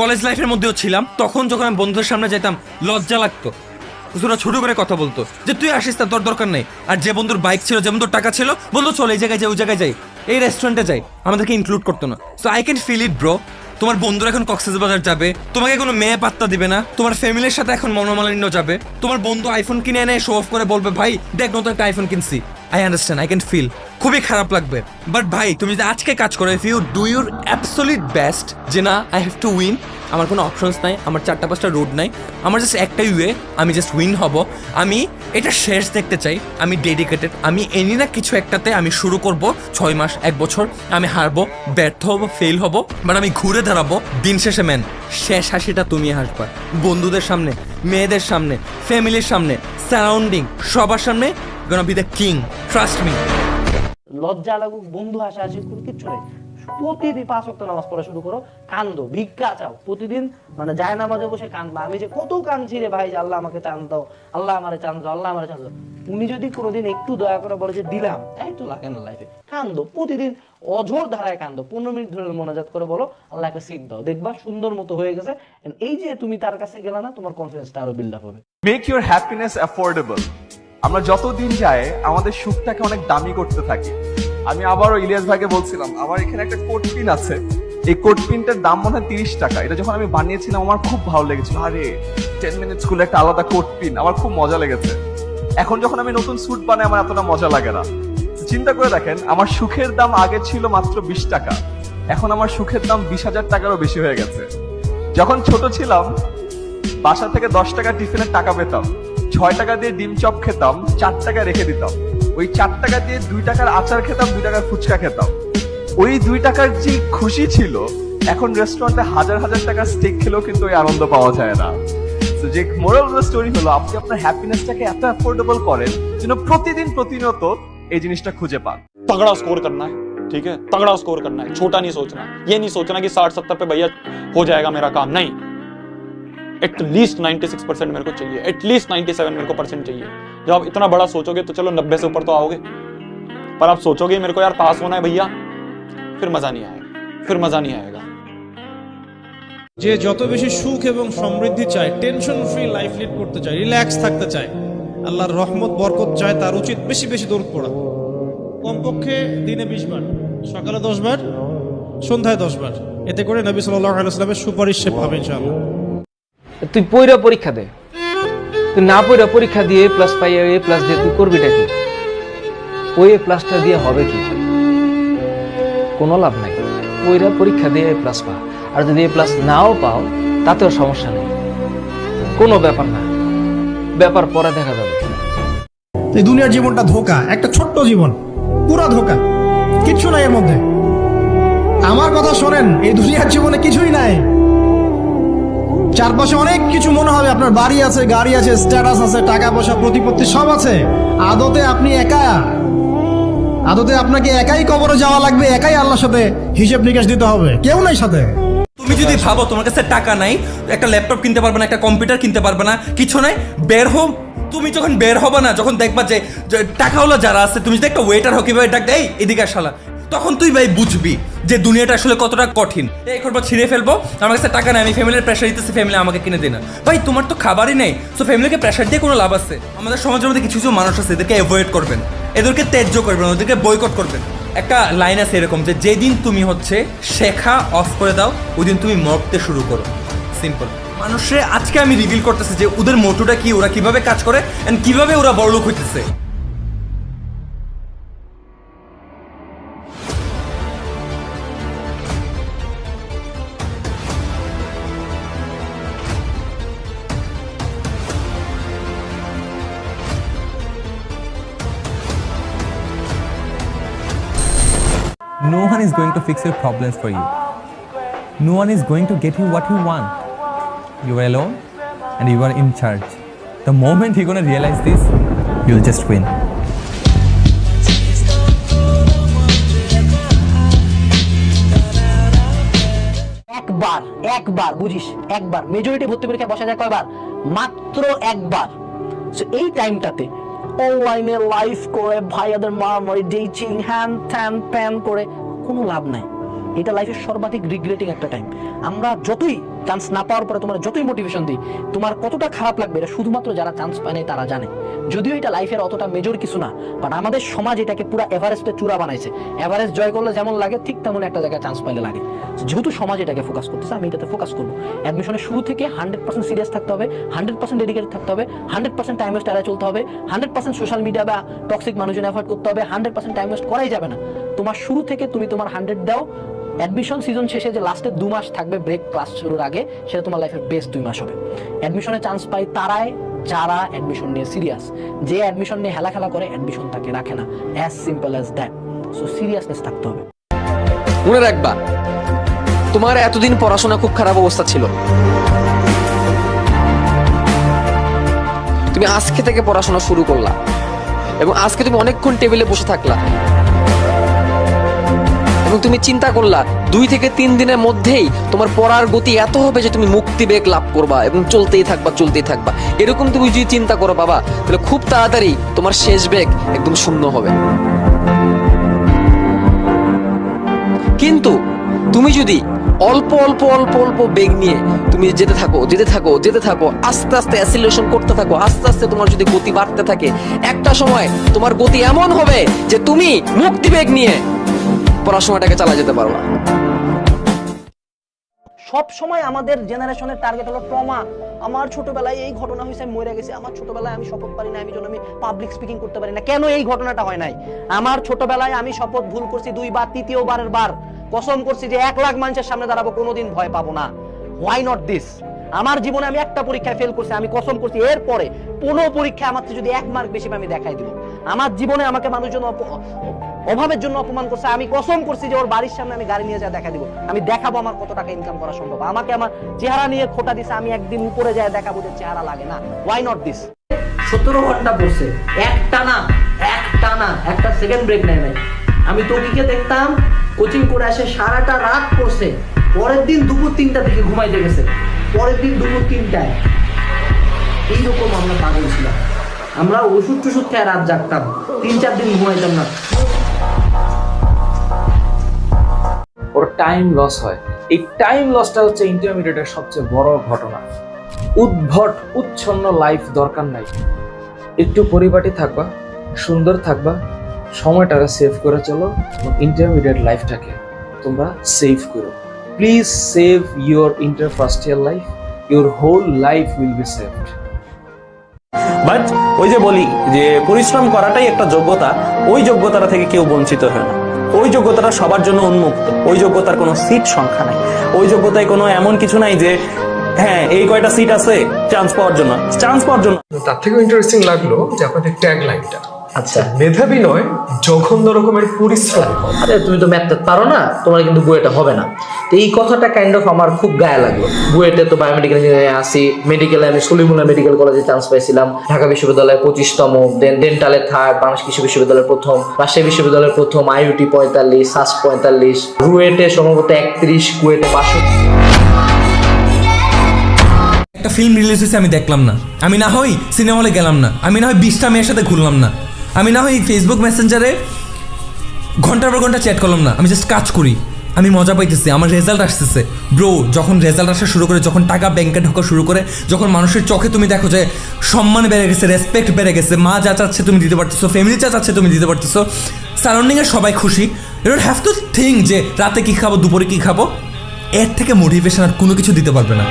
College লাইফের মধ্যেও ছিলাম, তখন যখন আমি বন্ধুদের সামনে যেতাম লজ্জা লাগতো, ওরা ছোট করে কথা বলতো যে তুই আসিস না, তোর দরকার নেই। আর যে বন্ধুর বাইক ছিল, যে বন্ধুর টাকা ছিল, বন্ধু চল এই জায়গায় যাই, ওই জায়গায় যাই, এই রেস্টুরেন্টে যাই, আমাদেরকে ইনক্লুড করতো না। So I can feel it bro. তোমার বন্ধুরা এখন কক্সবাজার যাবে, তোমাকে কোনো মেয়ে পাত্তা দিবে না, তোমার ফ্যামিলির সাথে এখন মনোমালিন্য যাবে, তোমার বন্ধু আইফোন কিনে এনে শো অফ করে বলবে ভাই দেখ নতুন একটা আইফোন কিনছি। I understand, I can feel, খুবই খারাপ লাগবে। বাট ভাই তুমি যদি আজকে কাজ করো, if you do your absolute best, যে না আই হ্যাভ টু উইন, আমার কোনো অপশনস নাই, আমার 4-5টা রোড নাই, আমার জাস্ট একটাই ওয়ে, আমি জাস্ট উইন হব, আমি এটা শেষ দেখতে চাই, আমি ডেডিকেটেড, আমি এনি না কিছু একটাতে আমি শুরু করব, 6 মাস 1 বছর আমি হারবো, ব্যর্থ হব, ফেল হব, বাট আমি ঘুরে দাঁড়াবো। দিন শেষে ম্যান, শেষ হাসিটা তুমি হাসবা, বন্ধুদের সামনে, মেয়েদের সামনে, ফ্যামিলির সামনে, সারাউন্ডিং সবার সামনে, gonna be the king, trust me. লজ্জা লাগুক, বন্ধু হাসাহাসি কোনো কিচ্ছু নেই। প্রতিদিন 5 ওয়াক্ত নামাজ পড়া শুরু করো, কান্দো, ভিক্ষা চাও প্রতিদিন, মানে যায় নামাজে বসে কান্দবা। আমি যে কত কাঁদছি রে ভাই, যে আল্লাহ আমাকে চান্স দাও, আল্লাহ আমারে চান্স দাও, আল্লাহ আমারে চান্স দাও। উনি যদি কোনোদিন একটু দয়া করে বলে যে দিলাম, এই তো লাগে না লাইফে, কান্দো প্রতিদিন, অঝোর ধারায় কান্দো, 15 মিনিট ধরে মোনাজাত করে বলো আল্লাহকে সিট দাও, দেখবা সুন্দর মতো হয়ে গেছে। এই যে তুমি তার কাছে গেলা না, তোমার কনফিডেন্সটা আরো বিল্ড আপ হবে। Make your happiness affordable. আমরা যত দিন যায় আমাদের সুখটাকে অনেক দামি করতে থাকি। আমি আবারও ইলিয়াস ভাইকে বলছিলাম, আমার এখানে একটা কোট পিন আছে, এই কোট পিনটার দাম মনে হয় 30 টাকা। এটা যখন আমি বানিয়েছিলাম আমার খুব ভালো লেগেছিল, আরে 10 মিনিট স্কুলে একটা আলাদা কোট পিন, আমার খুব মজা লেগেছে। এখন যখন আমি নতুন স্যুট বানাই আমার এতটা মজা লাগে না। চিন্তা করে দেখেন, আমার সুখের দাম আগে ছিল মাত্র 20 টাকা, এখন আমার সুখের দাম 20,000 টাকারও বেশি হয়ে গেছে। যখন ছোট ছিলাম বাসা থেকে 10 টাকা টিফিনের টাকা পেতাম, 6 টাকা দিয়ে ডিম চপ খেতাম, 4 টাকা রেখে দিতাম, ওই 4 টাকা দিয়ে 2 টাকার আচার খেতাম, 2 টাকার ফুচকা খেতাম। ওই 2 টাকার যে খুশি ছিল, এখন রেস্টুরেন্টে হাজার হাজার টাকার স্টেক খেলেও কিন্তু ওই আনন্দ পাওয়া যায় না। তো যে মোরাল অফ দ্য স্টোরি হলো, আপনি আপনার হ্যাপিনেসটাকে এত অ্যাফোর্ডেবল করেন যেন প্রতিদিন প্রতিনিয়ত এই জিনিসটা খুঁজে পান। तगड़ा स्कोर करना है, ठीक है, तगड़ा स्कोर करना है, छोटा नहीं सोचना, ये नहीं सोचना कि 60-70 पे भैया हो जाएगा मेरा काम, नहीं, एटलीस्ट 96% मेरे को चाहिए, एटलीस्ट 97 मेरे को परसेंट चाहिए। जब आप इतना बड़ा सोचोगे तो चलो 90 से ऊपर तो आओगे, पर आप सोचोगे मेरे को यार पास होना है भैया, फिर मजा नहीं आएगा, फिर मजा नहीं आएगा। যে যত বেশি সুখ এবং সমৃদ্ধি চায়, টেনশন ফ্রি লাইফ লিড করতে চায়, রিল্যাক্স থাকতে চায়, আল্লাহর রহমত বরকত চায়, তার উচিত বেশি বেশি দরুদ পড়া, কমপক্ষে দিনে 20 বার, সকালে 10 বার, সন্ধ্যায় 10 বার। এতে করে নবী সাল্লাল্লাহু আলাইহি ওয়াসাল্লামের সুপারিশ সে পাবে ইনশাআল্লাহ। তুই পয়রা পরীক্ষা দে, তুই না পয়রা পরীক্ষা দিয়ে প্লাস পাই, এ প্লাস দিয়ে তুই করবিটা কি? ওই এ প্লাসটা দিয়ে হবে কি? কোনো লাভ নাই। পয়রা পরীক্ষা দিয়ে এ প্লাস পা, আর যদি এ প্লাস নাও পাও তাতেও সমস্যা নেই, কোনো ব্যাপার না, ব্যাপার পরে দেখা যাবে। এই দুনিয়ার জীবনটা ধোঁকা, একটা ছোট্ট জীবন, পুরো ধোঁকা, কিচ্ছু নাই এর মধ্যে। আমার কথা শোনেন, এই দুনিয়ার জীবনে কিছুই নাই। চারপাশে অনেক কিছু মনে হবে, আপনার বাড়ি আছে, গাড়ি আছে, স্ট্যাটাস আছে, টাকা পয়সা, প্রতিপত্তি সব আছে। আদতে আপনি একা, আদতে আপনাকে একাই কবরে যাওয়া লাগবে, একাই আল্লাহর সাথে হিসেব নিকাশ দিতে হবে, কেউ নাই সাথে। তুমি যদি ভাবো তোমার কাছে টাকা নাই, একটা ল্যাপটপ কিনতে পারবে না, একটা কম্পিউটার কিনতে পারবে না, কিছু নাই, বের হো। তুমি যখন বের হবে না, যখন দেখবা যে টাকাওয়ালা যারা আছে, তুমি যদি একটা ওয়েটার হো কিভাবে ডাক দেয় এদিকে শালা, তখন তুই ভাই বুঝবি যে দুনিয়াটা আসলে কতটা কঠিন। এই করবো ছিঁড়ে ফেলবো, আমার কাছে টাকা নেই, আমি ফ্যামিলির প্রেশার দিতেছি, ফ্যামিলি আমাকে কিনে দেয় না। ভাই তোমার তো খাবারই নেই, তো ফ্যামিলিকে প্রেশার দিয়ে কোনো লাভ আছে? আমাদের সমাজের মধ্যে কিছু কিছু মানুষ আছে, এদেরকে অ্যাভয়েড করবেন, এদেরকে ত্যায্য করবেন, ওদেরকে বয়কট করবেন। একটা লাইন আছে এরকম যে যেদিন তুমি হচ্ছে শেখা অফ করে দাও, ওই দিন তুমি মরতে শুরু করো। সিম্পল। মানুষের আজকে আমি রিভিল করতেছি যে ওদের মোটোটা কি, ওরা কিভাবে কাজ করে এন্ড কিভাবে ওরা বড়লোক হইতেছে। No one is going to fix your problems for you. No one is going to get you what you want. You are alone and you are in charge. The moment you're going to realize this, you'll just win. একবার বুঝিস, একবার majority ভর্তি পরীক্ষায় বসা যায় কয়বার? মাত্র একবার। এই টাইমটাতে অনলাইনে লাইভ করে ভাইয়াদের মারামারি, ডেটিং, হ্যান ত্যান প্যান করে কোনো লাভ নাই। এটা লাইফের সর্বাধিক রিগ্রেটিং একটা টাইম। আমরা যতই চান্স না পাওয়ার পরে তোমার যতই মোটিভেশন দিই, তোমার কতটা খারাপ লাগবে এটা শুধুমাত্র যারা চান্স পায় নাই তারা জানে। যদিও এটা লাইফের অতটা মেজর কিছু না, বাট আমাদের সমাজ এটাকে পুরো এভারেস্টে চূড়া বানাইছে। এভারেস্ট জয় করলে যেমন লাগে ঠিক তেমন একটা জায়গায় চান্স পাইলে লাগে। যেহেতু সমাজ এটাকে ফোকাস করতেছে, আমি এটাতে ফোকাস করবো। অ্যাডমিশনের শুরু থেকে 100% সিরিয়াস থাকতে হবে, 100% ডেডিকেটেড থাকতে হবে, 100% টাইম ওয়েস্ট এড়ায় চলতে হবে, 100% সোশ্যাল মিডিয়া বা টক্সিক মানুষজন অ্যাভয়েড করতে হবে, 100% টাইম ওয়েস্ট করাই যাবে না। তোমার শুরু থেকে তুমি তোমার 100 দাও। অ্যাডমিশন সিজন শেষে যে লাস্টের 2 মাস থাকবে ব্রেক ক্লাস শুরুর আগে, সেটা তোমার লাইফের বেস্ট 2 মাস হবে। অ্যাডমিশনে চান্স পাই তারাই যারা অ্যাডমিশন নিয়ে সিরিয়াস। যে অ্যাডমিশন নিয়ে হেলা খেলা করে অ্যাডমিশন তাকে রাখে না। As simple as that. So seriousness থাকতে হবে। মনে রাখবা, তোমার এতদিন পড়াশোনা খুব খারাপ অবস্থা ছিল, তুমি আজকে থেকে পড়াশোনা শুরু করলা এবং আজকে তুমি অনেকক্ষণ টেবিলে বসে থাকলা এবং তুমি চিন্তা করলা 2 থেকে 3 দিনের মধ্যেই তোমার পড়ার গতি এত হবে যে তুমি মুক্তিবেগ লাভ করবা এবং চলতেই থাকবা। এরকম তুমি যদি চিন্তা করো বাবা, তাহলে খুব তাড়াতাড়ি তোমার শেষ বেগ একদম শূন্য হবে। কিন্তু তুমি যদি অল্প বেগ নিয়ে তুমি যেতে থাকো, আস্তে আস্তে অ্যাসিলেশন করতে থাকো, আস্তে আস্তে তোমার যদি গতি বাড়তে থাকে, একটা সময় তোমার গতি এমন হবে যে তুমি মুক্তিবেগ নিয়ে পড়াশোনাটাকে চালা যেতে পারো না। সব সময় আমাদের জেনারেশনের টার্গেট হলো ট্রমা। আমার ছোটবেলায় এই ঘটনা হয়েছে, আমি মরে গেছি। আমার ছোটবেলায় আমি শপথ পারি না, আমি পাবলিক স্পিকিং করতে পারি না। কেন এই ঘটনাটা হয় নাই? আমার ছোটবেলায় আমি শপথ ভুল করছি 2 বার, তৃতীয়বারের বার কসম করছি যে 1 লাখ মানুষের সামনে দাঁড়াবো, কোনোদিন ভয় পাবো না। Why not this? আমার জীবনে আমি একটা পরীক্ষায় ফেল করছি, আমি কসম করছি এরপরে 15 পরীক্ষায় আমার যদি 1 মার্ক বেশি আমি দেখাই দিব। আমার জীবনে আমাকে মানুষজন অভাবের জন্য অপমান করছে, আমি কসম করছি যে ওর বাড়ির সামনে আমি গাড়ি নিয়ে যা দেখা দিব, আমি দেখাবো আমার কত টাকা ইনকাম করা সম্ভব। আমাকে আমার চেহারা নিয়ে খোটা দিছে, আমি একদিন উপরে যায় দেখাবো যে চেহারা লাগে না। Why not this? 17 ঘন্টা পড়ছে একটানা, একটা সেকেন্ড ব্রেক নেয় নাই। আমি তোকিকে দেখতাম কোচিং করে আসে সারাটা রাত পড়ছে, পরের দিন দুপুর 3টা থেকে ঘুমাইতে গেছে, পরের দিন দুপুর 3টায়। এইরকম আমরা পাগল ছিলাম। আমরা ওষুধ টষুধ খেয়ে রাত জাগতাম, 3-4 দিন ঘুমাইতাম না। ওর টাইম লস হয়। এই টাইম লসটা হচ্ছে ইন্টারমিডিয়েটের সবচেয়ে বড় ঘটনা। উদ্ভট উচ্ছন্ন লাইফ দরকার নাই। একটু পরিপাটি থাকবা, সুন্দর থাকবা, সময়টাকে সেভ করে চলো এবং ইন্টারমিডিয়েট লাইফটাকে তোমরা সেভ করো। Please save your inter first year life, your whole life will be saved. But ওই যে বলি যে পরিশ্রম করাটাই একটা যোগ্যতা, ওই যোগ্যতাটা থেকে কেউ বঞ্চিত হয় না। ওই যোগ্যতাটা সবার জন্য উন্মুক্ত। ওই যোগ্যতার কোনো সিট সংখ্যা নাই। ওই যোগ্যতায় কোনো এমন কিছু নাই যে হ্যাঁ এই কয়টা সিট আছে চান্স পাওয়ার জন্য। তার থেকেও ইন্টারেস্টিং লাগলো যে আপনাদের ট্যাগ লাইনটা, আচ্ছা মেধাবী নয় জঘন্য রকমের পরিশ্রম। আরে তুমি তো ম্যাথ পারো না, তোমার কিন্তু বুয়েটা হবে না। তো এই কথাটা কাইন্ড অফ আমার খুব গায়ে লাগলো। বুয়েটে তো বায়োমেডিক্যাল ইঞ্জিনিয়ারিং আসি, মেডিকেলে আমি সলিমুল্লাহ মেডিকেল কলেজে চান্স পাইছিলাম, ঢাকা বিশ্ববিদ্যালয়ে 25তম, দেন ডেন্টালে 3rd, বাংলাদেশ কৃষি বিশ্ববিদ্যালয়ের 1ম, রাজশাহী বিশ্ববিদ্যালয়ের 1ম, আইইউটি 45, সাস 45, রুয়েটে সম্ভবত 31, কুয়েটে 62। একটা ফিল্ম রিলিজ হয়েছে আমি দেখলাম না, আমি না হয় সিনেমা হলে গেলাম না, আমি না হয় 20টা মেয়ের সাথে ঘুরলাম না, আমি না হয় ফেসবুক মেসেঞ্জারে ঘন্টার পর ঘন্টা চ্যাট করলাম না, আমি জাস্ট কাজ করি, আমি মজা পাইতেছি, আমার রেজাল্ট আসতেছে। ব্রো, যখন রেজাল্ট আসা শুরু করে, যখন টাকা ব্যাংকে ঢোকা শুরু করে, যখন মানুষের চোখে তুমি দেখো যে সম্মান বেড়ে গেছে, রেসপেক্ট বেড়ে গেছে, মা যা চাচ্ছে তুমি দিতে পারতেছো, ফ্যামিলি যা চাচ্ছে তুমি দিতে পারতেছো, সারাউন্ডিংয়ে সবাই খুশি, you don't have to think যে রাতে কী খাবো, দুপুরে কী খাবো, এর থেকে মোটিভেশন আর কোনো কিছু দিতে পারবে না।